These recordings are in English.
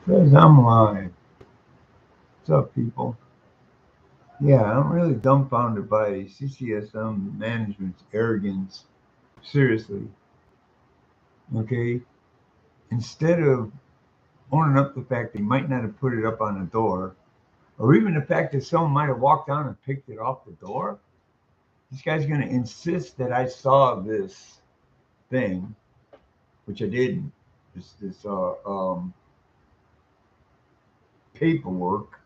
Says I'm live. What's up, people? Yeah, I'm really dumbfounded by CCSM management's arrogance. Seriously, okay? Instead of owning up the fact they might not have put it up on the door, or even the fact that someone might have walked down and picked it off the door, this guy's going to insist that I saw this thing, which I didn't. This paperwork,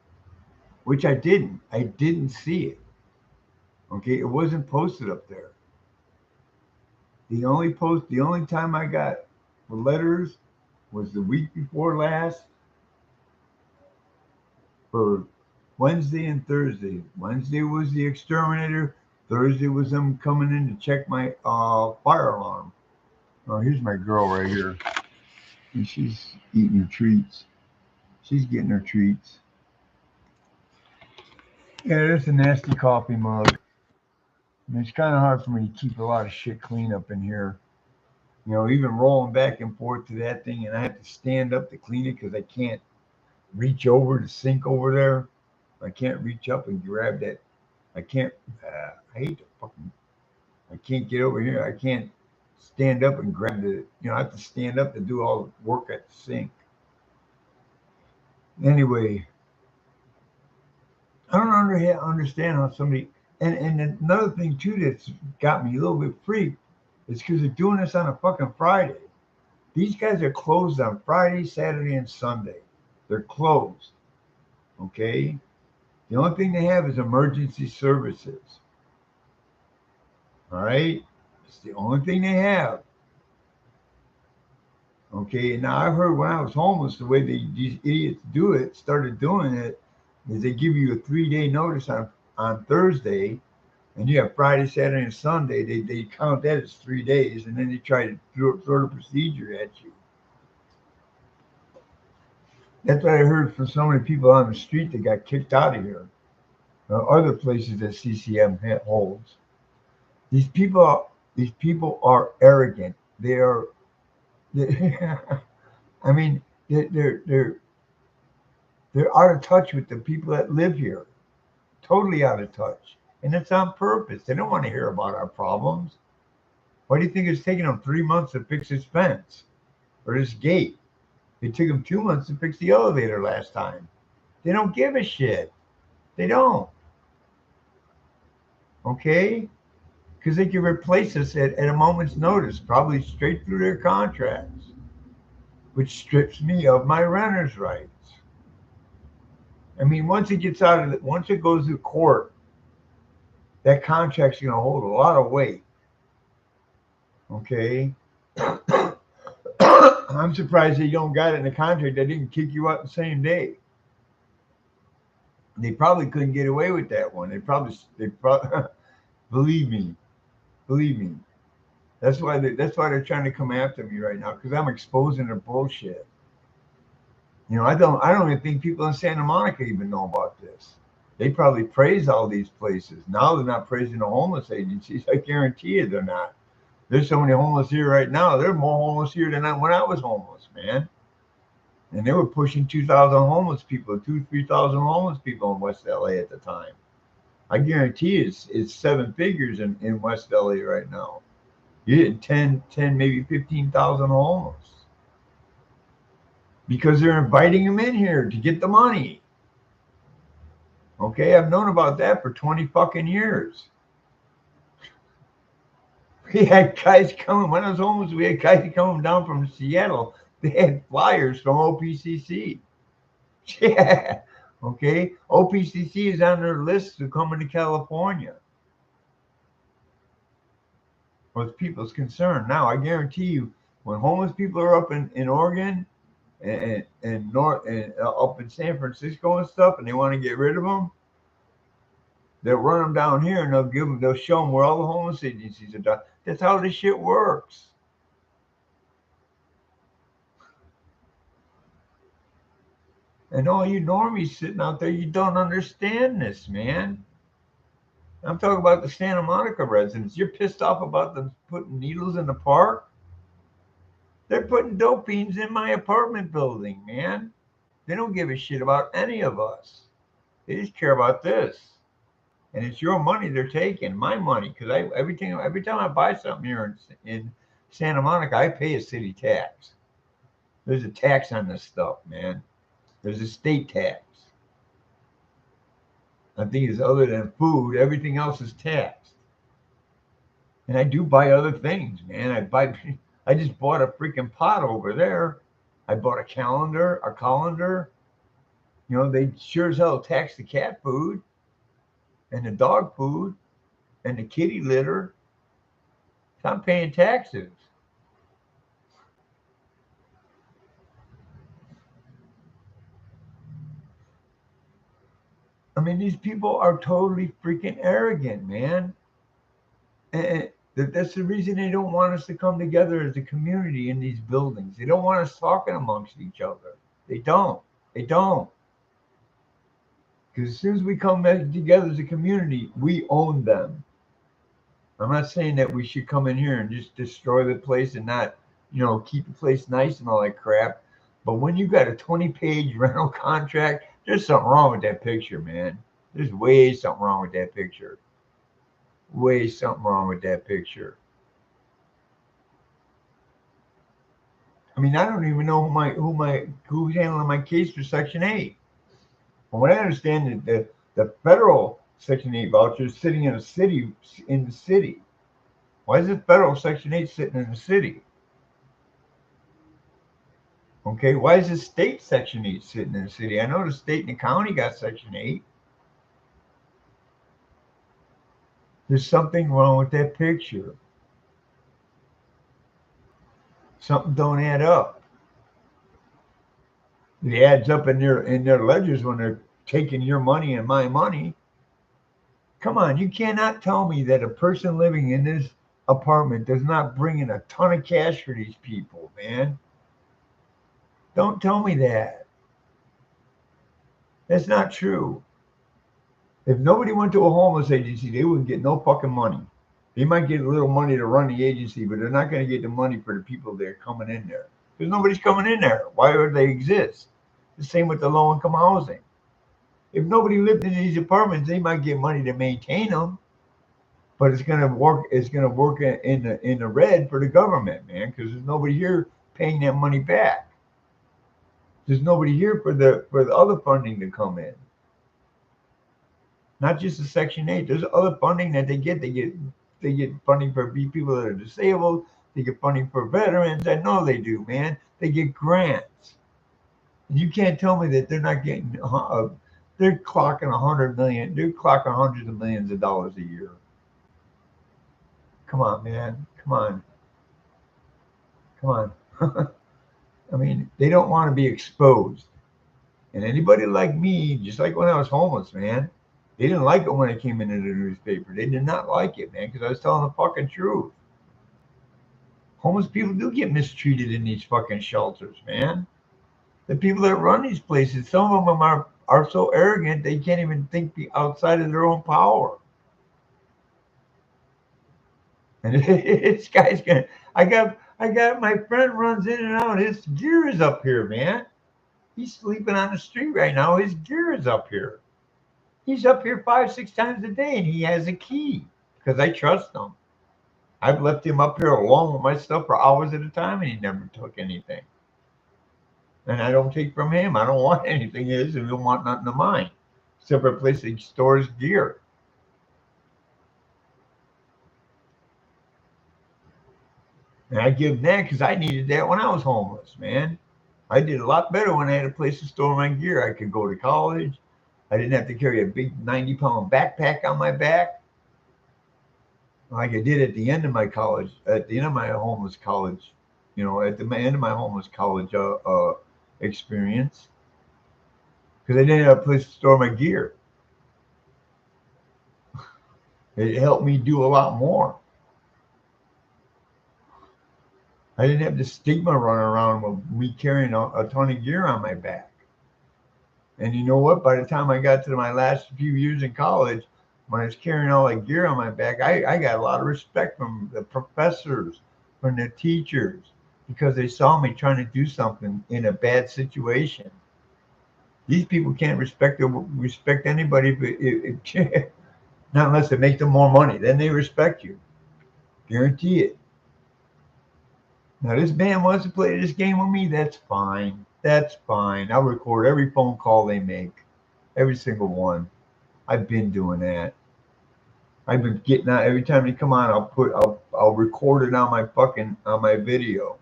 which I didn't. I didn't see it. Okay, it wasn't posted up there. The only time I got the letters was the week before last for Wednesday and Thursday. Wednesday was the exterminator. Thursday was them coming in to check my fire alarm. Oh, here's my girl right here, and she's eating her treats. She's getting her treats. Yeah, that's a nasty coffee mug. And it's kind of hard for me to keep a lot of shit clean up in here. Even rolling back and forth to that thing, and I have to stand up to clean it because I can't reach over the sink over there. I can't reach up and grab that. I can't. I hate to fucking. I can't get over here. I can't stand up and grab the. I have to stand up to do all the work at the sink. Anyway, I don't understand how somebody. And another thing too that's got me a little bit freaked is because they're doing this on a fucking Friday. These guys are closed on Friday, Saturday, and Sunday. They're closed. Okay. The only thing they have is emergency services. All right. It's the only thing they have. Okay. And now I've heard when I was homeless, the way these idiots do it, started doing it, is they give you a 3 day notice on Thursday, and you have Friday, Saturday, and Sunday. They count that as 3 days, and then they try to throw the procedure at you. That's what I heard from so many people on the street that got kicked out of here. Other places that CCM holds. These people are arrogant. They are. I mean, they're out of touch with the people that live here. Totally out of touch, and it's on purpose. They don't want to hear about our problems. Why do you think it's taking them 3 months to fix this fence or this gate? It took them 2 months to fix the elevator last time. They don't give a shit. They don't. Okay, because they can replace us at a moment's notice, probably straight through their contracts, which strips me of my renter's rights. I mean, once it goes to court, that contract's going to hold a lot of weight. Okay, I'm surprised they don't got it in the contract. They didn't kick you out the same day. They probably couldn't get away with that one. They probably believe me, believe me. That's why they're trying to come after me right now because I'm exposing their bullshit. I don't even think people in Santa Monica even know about this. They probably praise all these places. Now they're not praising the homeless agencies. I guarantee you they're not. There's so many homeless here right now. There are more homeless here than when I was homeless, man. And they were pushing 2,000 homeless people, 3,000 homeless people in West LA at the time. I guarantee it's seven figures in West LA right now. You're getting 10, maybe 15,000 homeless because they're inviting them in here to get the money. Okay, I've known about that for 20 fucking years. We had guys coming when I was homeless. We had guys coming down from Seattle. They had flyers from OPCC. Yeah. Okay. OPCC is on their list to come into California. With people's concern. Now, I guarantee you, when homeless people are up in Oregon and north and up in San Francisco and stuff, and they want to get rid of them, they'll run them down here and they'll show them where all the homeless agencies are done. That's how this shit works. And all you normies sitting out there, you don't understand this, man. I'm talking about the Santa Monica residents. You're pissed off about them putting needles in the park. They're putting dope beans in my apartment building, man. They don't give a shit about any of us. They just care about this. And it's your money they're taking, my money, because every time I buy something here in Santa Monica, I pay a city tax. There's a tax on this stuff, man. There's a state tax. I think it's other than food, everything else is taxed. And I do buy other things, man. I just bought a freaking pot over there. I bought a colander. You know, they sure as hell tax the cat food and the dog food and the kitty litter. So I'm paying taxes. I mean, these people are totally freaking arrogant, man. And that's the reason they don't want us to come together as a community in these buildings. They don't want us talking amongst each other. They don't. They don't. Because as soon as we come back together as a community, we own them. I'm not saying that we should come in here and just destroy the place and not, keep the place nice and all that crap. But when you got a 20-page rental contract, there's something wrong with that picture, man. There's way something wrong with that picture. Way something wrong with that picture. I mean, I don't even know who's handling my case for Section 8. From what I understand, the federal Section 8 voucher is sitting in the city. Why is the federal Section 8 sitting in the city? Okay, why is the state Section 8 sitting in the city? I know the state and the county got Section 8. There's something wrong with that picture. Something don't add up. It adds up in their ledgers when they're taking your money and my money. Come on, you cannot tell me that a person living in this apartment does not bring in a ton of cash for these people, man. Don't tell me that. That's not true. If nobody went to a homeless agency, they wouldn't get no fucking money. They might get a little money to run the agency, but they're not going to get the money for the people that are coming in there. Because nobody's coming in there. Why would they exist? The same with the low-income housing. If nobody lived in these apartments, they might get money to maintain them, but it's going to work. It's going to work in the red for the government, man, because there's nobody here paying that money back. There's nobody here for the other funding to come in. Not just the Section 8. There's other funding that they get. They get funding for people that are disabled. They get funding for veterans. I know they do, man. They get grants. And you can't tell me that they're not getting. They're clocking 100 million. They're clocking hundreds of millions of dollars a year. Come on, man. Come on. Come on. I mean, they don't want to be exposed. And anybody like me, just like when I was homeless, man, they didn't like it when I came into the newspaper. They did not like it, man, because I was telling the fucking truth. Homeless people do get mistreated in these fucking shelters, man. The people that run these places, some of them are so arrogant they can't even think outside of their own power. And this guy's gonna. I got my friend runs in and out. His gear is up here, man. He's sleeping on the street right now. His gear is up here. He's up here 5, 6 times a day, and he has a key because I trust him. I've left him up here alone with my stuff for hours at a time, and he never took anything. And I don't take from him. I don't want anything of his, and he don't want nothing of mine, except for a place that stores gear. And I give him that because I needed that when I was homeless, man. I did a lot better when I had a place to store my gear. I could go to college. I didn't have to carry a big 90-pound backpack on my back like I did at the end of my college, at the end of my homeless college, at the end of my homeless college experience, because I didn't have a place to store my gear. It helped me do a lot more. I didn't have the stigma running around with me carrying a ton of gear on my back. And you know what? By the time I got to my last few years in college, when I was carrying all that gear on my back, I got a lot of respect from the professors, from the teachers, because they saw me trying to do something in a bad situation. These people can't respect anybody not unless it makes them more money. Then they respect you. Guarantee it. Now, this man wants to play this game with me. That's fine. That's fine. I'll record every phone call they make, every single one. I've been doing that. I've been getting out every time they come on. I'll record it on my video.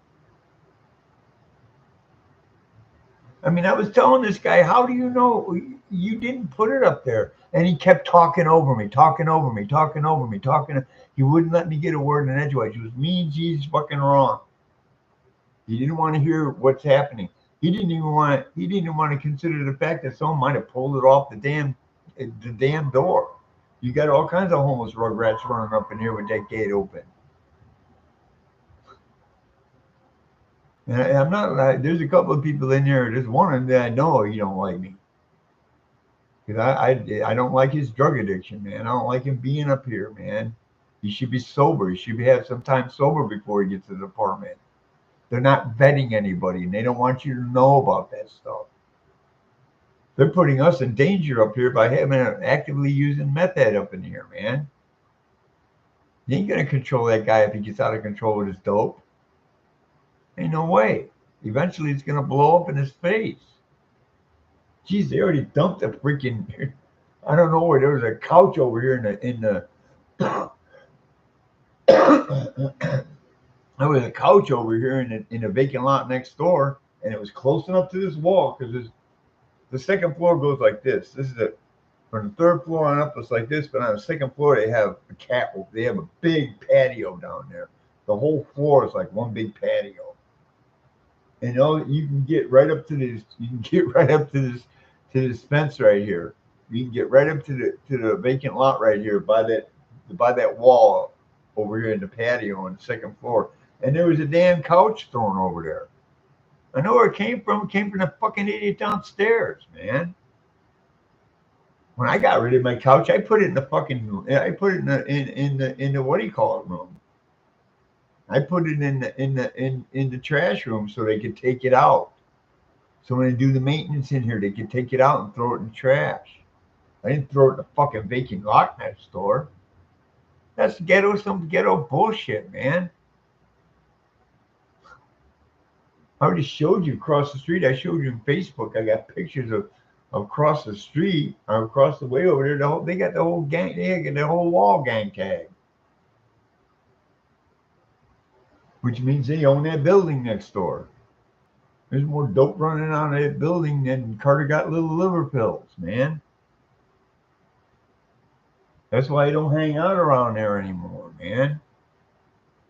I mean, I was telling this guy, how do you know you didn't put it up there? And he kept talking over me, talking over me, talking over me, talking. He wouldn't let me get a word in edgewise. He was mean, G's fucking wrong. He didn't want to hear what's happening. He didn't even want to consider the fact that someone might have pulled it off the damn door. You got all kinds of homeless rugrats running up in here with that gate open. And I'm not. There's a couple of people in here. There's one that I know you don't like me because I don't like his drug addiction, man. I don't like him being up here, man. He should be sober. He should have some time sober before he gets to the apartment. They're not vetting anybody, and they don't want you to know about that stuff. They're putting us in danger up here by having actively using meth head up in here, man. You ain't gonna control that guy if he gets out of control with his dope. Ain't no way. Eventually, it's gonna blow up in his face. Geez, they already dumped a freaking. I don't know where there was a couch over here in the. There was a couch over here in a vacant lot next door, and it was close enough to this wall because the second floor goes like this. This is from the third floor on up. It's like this, but on the second floor they have they have a big patio down there. The whole floor is like one big patio, and you can get right up to this. You can get right up to this fence right here. You can get right up to the vacant lot right here by that wall over here in the patio on the second floor. And there was a damn couch thrown over there. I know where it came from. It came from the fucking idiot downstairs, man. When I got rid of my couch, I put it in the what do you call it room. I put it in the trash room so they could take it out. So when they do the maintenance in here, they could take it out and throw it in the trash. I didn't throw it in the fucking vacant lot next door. That's some ghetto bullshit, man. I already showed you across the street. I showed you on Facebook. I got pictures of across the street or across the way over there. They got the whole gang. They got the whole wall gang tag, which means they own that building next door. There's more dope running out of that building than Carter got little liver pills, man. That's why I don't hang out around there anymore, man.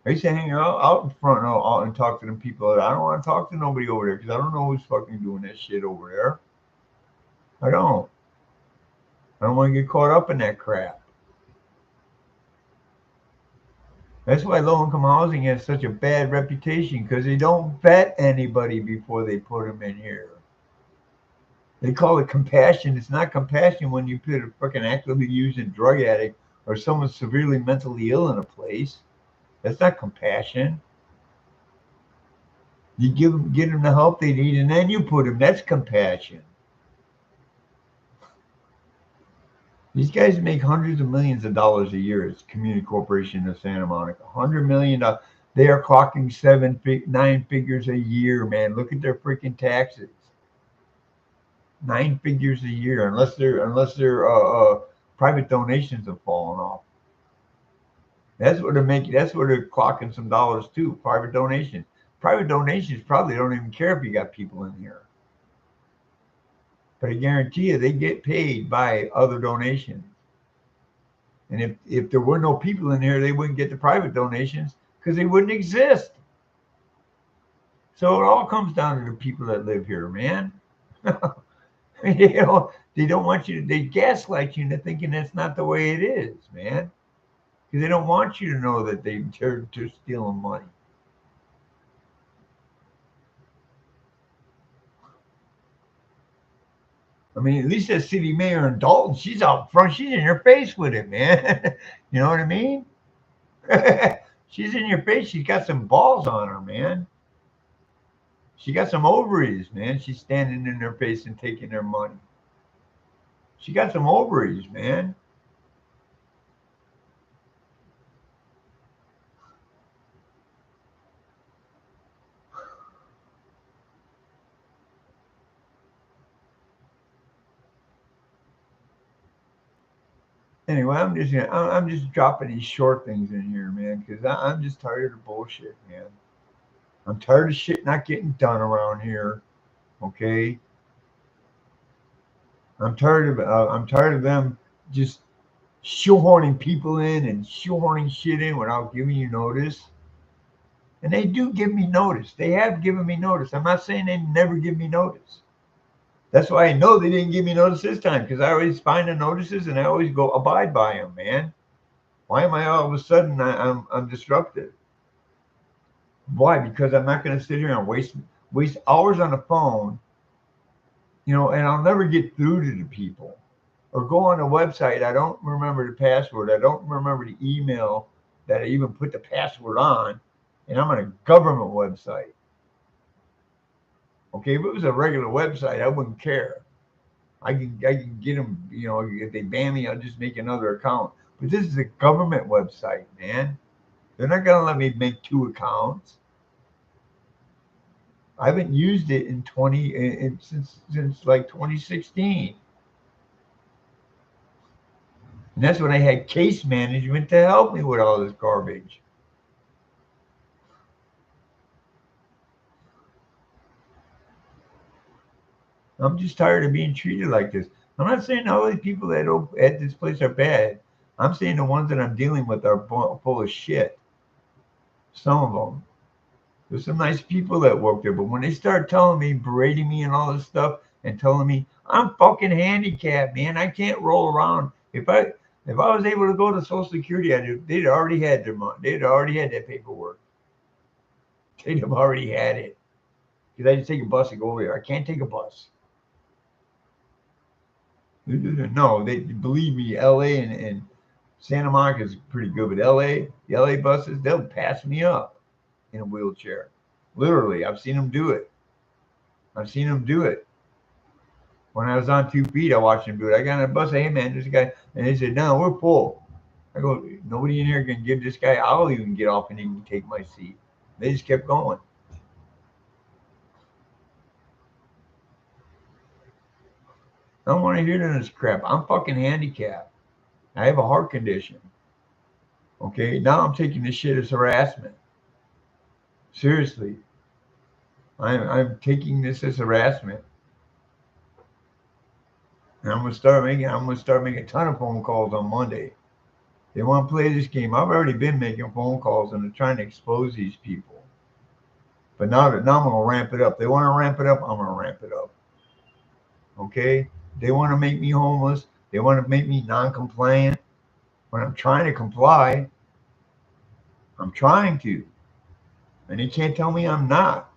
I used to hang out in front and talk to them people. I don't want to talk to nobody over there because I don't know who's fucking doing that shit over there. I don't want to get caught up in that crap. That's why low-income housing has such a bad reputation because they don't vet anybody before they put them in here. They call it compassion. It's not compassion when you put a fucking actively using drug addict or someone severely mentally ill in a place. That's not compassion. You get them the help they need, and then you put them. That's compassion. These guys make hundreds of millions of dollars a year. It's Community Corporation of Santa Monica. $100 million. They are clocking 9 figures a year, man. Look at their freaking taxes. 9 figures a year, unless their private donations have fallen off. That's what they're making. That's where they're clocking some dollars too. Private donations. Private donations probably don't even care if you got people in here. But I guarantee you, they get paid by other donations. And if there were no people in here, they wouldn't get the private donations because they wouldn't exist. So it all comes down to the people that live here, man. They don't want you to. They gaslight you into thinking that's not the way it is, man. Because they don't want you to know that they're stealing money. I mean, at least that city mayor in Dalton, she's out front. She's in your face with it, man. You know what I mean? She's in your face. She's got some balls on her, man. She got some ovaries, man. She's standing in their face and taking their money. She got some ovaries, man. Anyway, I'm just dropping these short things in here, man, because I'm just tired of bullshit, man. I'm tired of shit not getting done around here. Okay, I'm tired of them just shoehorning people in and shoehorning shit in without giving you notice. And they do give me notice. They have given me notice. I'm not saying they never give me notice. That's why I know they didn't give me notice this time because I always find the notices and I always go abide by them, man. Why am I all of a sudden I'm disruptive? Why? Because I'm not going to sit here and waste hours on the phone, and I'll never get through to the people. Or go on a website. I don't remember the password. I don't remember the email that I even put the password on, and I'm on a government website. Okay, if it was a regular website, I wouldn't care. I can get them. If they ban me, I'll just make another account. But this is a government website, man. They're not gonna let me make two accounts. I haven't used it since like 2016, and that's when I had case management to help me with all this garbage. I'm just tired of being treated like this. I'm not saying all the people that at this place are bad. I'm saying the ones that I'm dealing with are full of shit. Some of them. There's some nice people that work there, but when they start telling me, berating me and all this stuff, and telling me I'm fucking handicapped, man, I can't roll around. If I was able to go to Social Security, they'd already had their money. They'd already had that paperwork. They'd have already had it. Because I just take a bus and go over there. I can't take a bus. No, they believe me. L.A. and Santa Monica is pretty good, but the L.A. buses, they'll pass me up in a wheelchair. Literally, I've seen them do it. I've seen them do it. When I was on 2 feet, I watched them do it. I got on a bus. Hey man, there's a guy, and they said, "No, we're full." I go, "Nobody in here can give this guy. I'll even get off and he can take my seat." They just kept going. I don't want to hear this crap. I'm fucking handicapped. I have a heart condition. Okay, now I'm taking this shit as harassment. Seriously, I'm taking this as harassment, and I'm gonna start making a ton of phone calls on Monday. They want to play this game. I've already been making phone calls and they're trying to expose these people. But now I'm gonna ramp it up. They want to ramp it up. I'm gonna ramp it up. Okay? They want to make me homeless. They want to make me non-compliant. When I'm trying to comply, I'm trying to, and they can't tell me I'm not.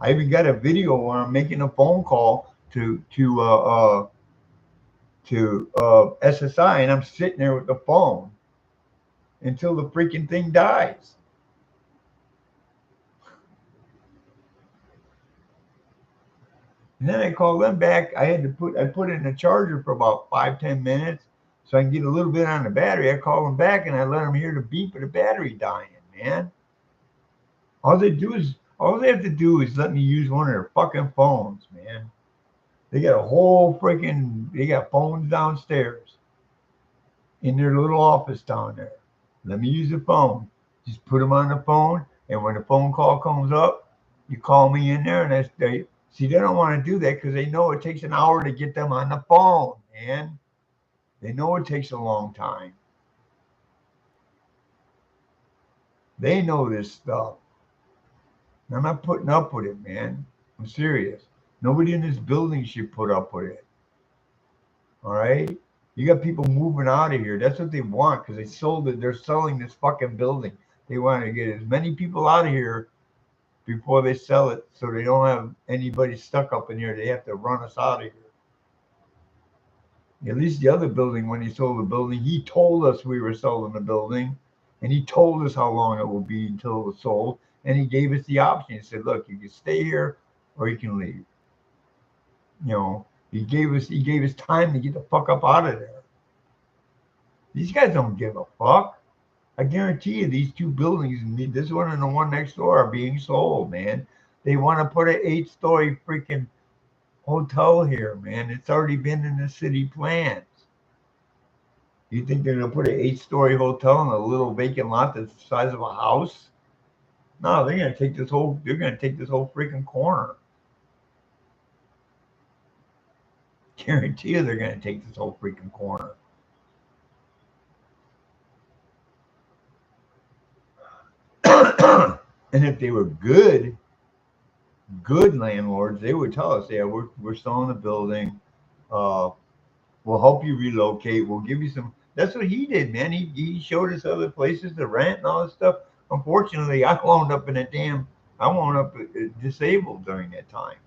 I even got a video where I'm making a phone call to SSI, and I'm sitting there with the phone until the freaking thing dies. And then I called them back. I put it in a charger for about 5-10 minutes so I can get a little bit on the battery. I called them back and I let them hear the beep of the battery dying, man. All they have to do is let me use one of their fucking phones, man. They got phones downstairs in their little office down there. Let me use the phone. Just put them on the phone, and when the phone call comes up, you call me in there, and they don't want to do that because they know it takes an hour to get them on the phone, man. They know it takes a long time. They know this stuff. I'm not putting up with it, man. I'm serious. Nobody in this building should put up with it. All right? You got people moving out of here. That's what they want because they sold it. They're selling this fucking building. They want to get as many people out of here before they sell it so they don't have anybody stuck up in here. They have to run us out of here. At least the other building, when he sold the building, he told us we were selling the building and he told us how long it will be until it was sold. and he gave us the option. He said, "Look, you can stay here or you can leave." You know, he gave us time to get the fuck up out of there. These guys don't give a fuck. I guarantee you, these two buildings, this one and the one next door, are being sold, man. They want to put an 8-story freaking hotel here, man. It's already been in the city plans. You think they're gonna put an 8-story hotel in a little vacant lot that's the size of a house? No, they're gonna take this whole. They're gonna take this whole freaking corner. Guarantee you, they're gonna take this whole freaking corner. And if they were good landlords, they would tell us, "Yeah, we're selling the building. Uh, we'll help you relocate. We'll give you some." That's what he did, man. He showed us other places to rent and all this stuff. Unfortunately, I wound up in a damn. I wound up disabled during that time.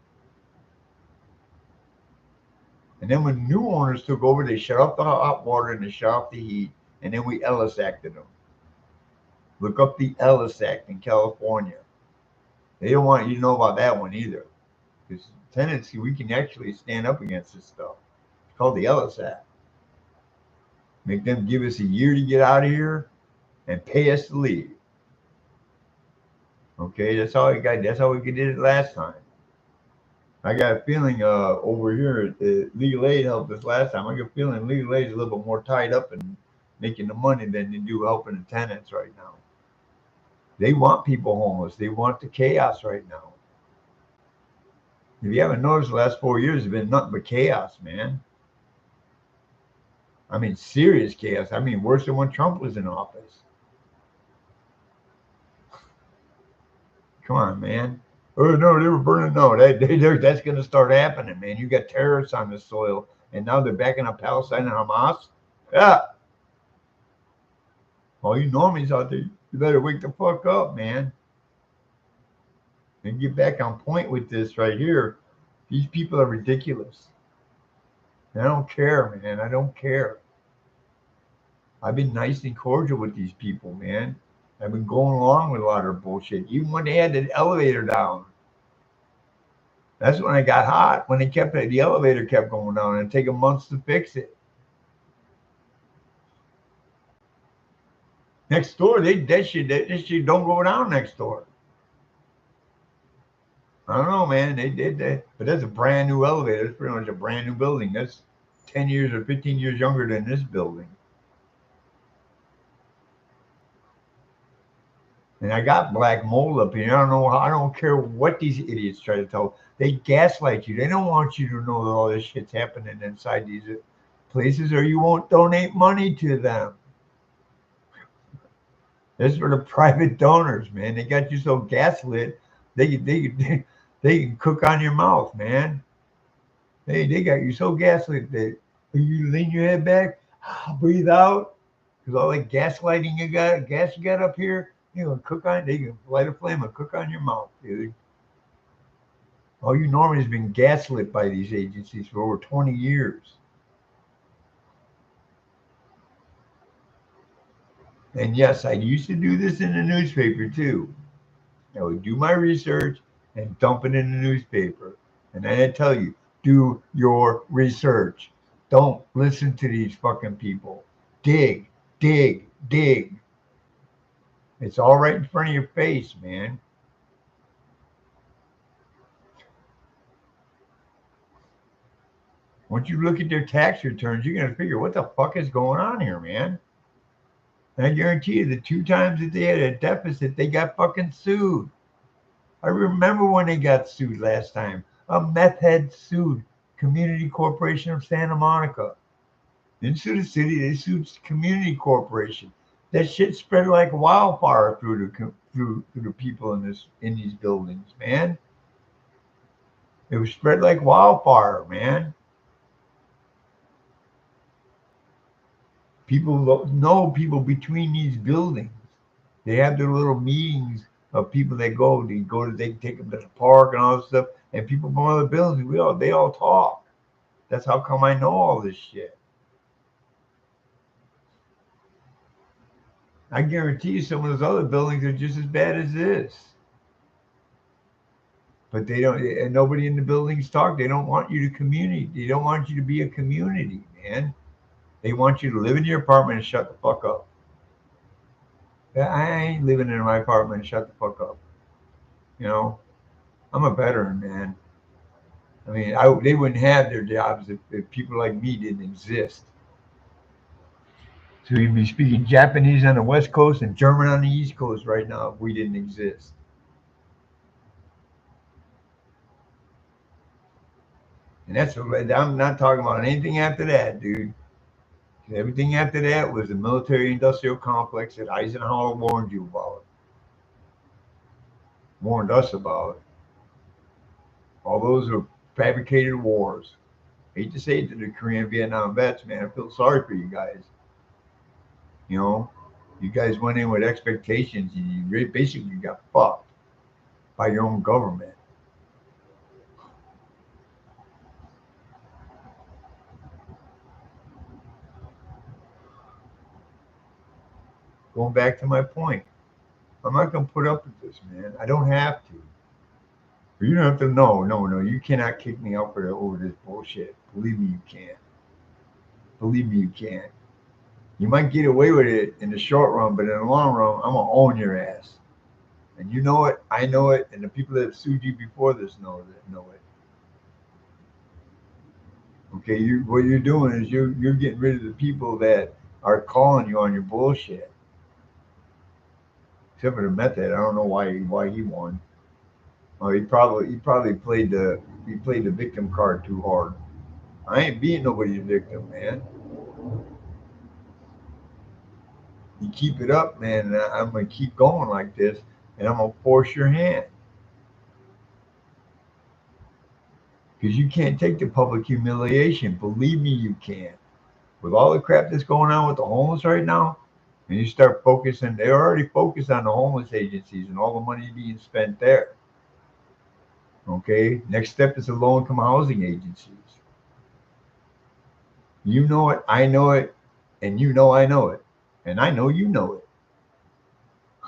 And then when new owners took over, they shut off the hot water and they shut off the heat, and then we Ellis acted them. Look up the Ellis Act in California. They don't want you to know about that one either. Because tenants, we can actually stand up against this stuff. It's called the Ellis Act. Make them give us a year to get out of here and pay us to leave. Okay, that's how we got. That's how we did it last time. I got a feeling over here, legal aid helped us last time. I got a feeling legal aid is a little bit more tied up in making the money than they do helping the tenants right now. They want people homeless. They want the chaos right now. If you haven't noticed, the last 4 years have been nothing but chaos, man. I mean, serious chaos. I mean, worse than when Trump was in office. Come on, man. Oh no, they were burning. No, that's going to start happening, man. You got terrorists on the soil, and now they're backing up Palestine and Hamas. Yeah, all you normies out there, you better wake the fuck up, man, and get back on point with this right here. These people are ridiculous. And I don't care, man. I don't care. I've been nice and cordial with these people, man. I've been going along with a lot of bullshit. Even when they had the elevator down, that's when I got hot. When they kept it, the elevator kept going down, and it taking months to fix it. Next door, that shit don't go down next door. I don't know, man. They did that, but that's a brand new elevator. It's pretty much a brand new building. That's 10 years or 15 years younger than this building. And I got black mold up here. I don't know. I don't care what these idiots try to tell. They gaslight you. They don't want you to know that all this shit's happening inside these places, or you won't donate money to them. This is for the private donors, man. They got you so gaslit, they can cook on your mouth, man. They got you so gaslit that you lean your head back, breathe out, because all that gaslighting gas you got up here, you know, cook on. They can light a flame and cook on your mouth, dude. All you normally has been gaslit by these agencies for over 20 years. And yes, I used to do this in the newspaper too. I would do my research and dump it in the newspaper. And then I tell you, do your research. Don't listen to these fucking people. Dig, dig, dig. It's all right in front of your face, man. Once you look at their tax returns, you're going to figure what the fuck is going on here, man. And I guarantee you, the 2 times that they had a deficit, they got fucking sued. I remember when they got sued last time. A meth head sued Community Corporation of Santa Monica. Didn't sue the city, they sued Community Corporation. That shit spread like wildfire through the people in these buildings, man. It was spread like wildfire, man. People know people between these buildings. They have their little meetings of people that go. They take them to the park and all this stuff. And people from other buildings, they all talk. That's how come I know all this shit. I guarantee you some of those other buildings are just as bad as this. But they don't, and nobody in the buildings talk. They don't want you to community. They don't want you to be a community, man. They want you to live in your apartment and shut the fuck up. I ain't living in my apartment and shut the fuck up. You know, I'm a veteran, man. I mean, they wouldn't have their jobs if people like me didn't exist. So you'd be speaking Japanese on the West Coast and German on the East Coast right now if we didn't exist. And I'm not talking about anything after that, dude. Everything after that was the military-industrial complex that Eisenhower warned you about, warned us about. All those are fabricated wars. I hate to say it to the Korean Vietnam vets, man. I feel sorry for you guys. You know, you guys went in with expectations and you basically got fucked by your own government. Going back to my point, I'm not going to put up with this, man. I don't have to. You don't have to. No. You cannot kick me out over this bullshit. Believe me, you can't. Believe me, you can't. You might get away with it in the short run, but in the long run, I'm gonna own your ass. And you know it. I know it. And the people that have sued you before this know it. Okay, what you're doing is you're getting rid of the people that are calling you on your bullshit. Except for the method, I don't know why he won. Oh, he probably played the victim card too hard. I ain't being nobody's victim, man. You keep it up, man, and I'm gonna keep going like this, and I'm gonna force your hand because you can't take the public humiliation. Believe me, you can't. With all the crap that's going on with the homeless right now, and you start focusing, they're already focused on the homeless agencies and all the money being spent there. Okay, next step is the low-income housing agencies. You know it, I know it, and you know I know it, and I know you know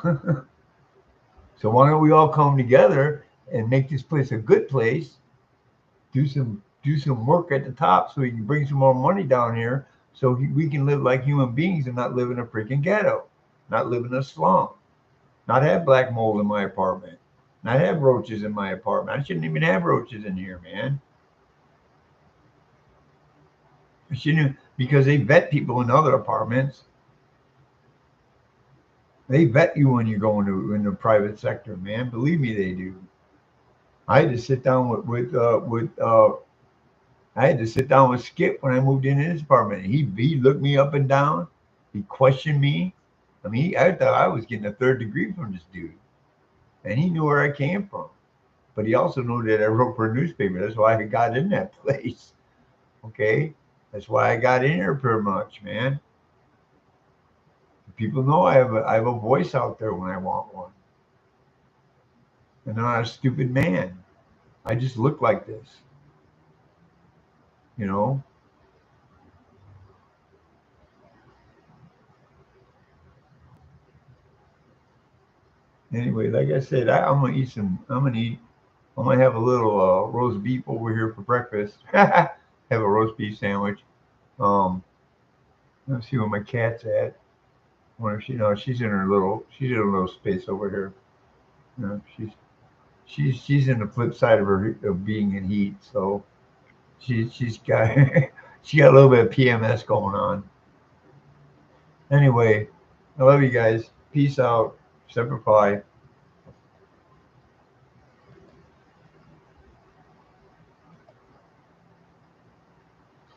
it. So why don't we all come together and make this place a good place? Do some work at the top so we can bring some more money down here, so we can live like human beings and not live in a freaking ghetto, not live in a slum, not have black mold in my apartment, not have roaches in my apartment. I shouldn't even have roaches in here, man. I shouldn't, because they vet people in other apartments. They vet you when you go into in the private sector, man. Believe me, they do. I had to sit down with I had to sit down with Skip when I moved into his apartment. He looked me up and down. He questioned me. I mean, I thought I was getting a third degree from this dude, and he knew where I came from. But he also knew that I wrote for a newspaper. That's why I got in that place. Okay, that's why I got in here pretty much, man. People know I have a voice out there when I want one, and I'm not a stupid man. I just look like this, you know. Anyway, like I said, I'm gonna eat some. I'm gonna have a little roast beef over here for breakfast. Have a roast beef sandwich. Um, let's see where my cat's at. I wonder if she's in a little space over here. You know, she's in the flip side of her of being in heat. So she's got she got a little bit of PMS going on. Anyway, I love you guys. Peace out. Semper Fi.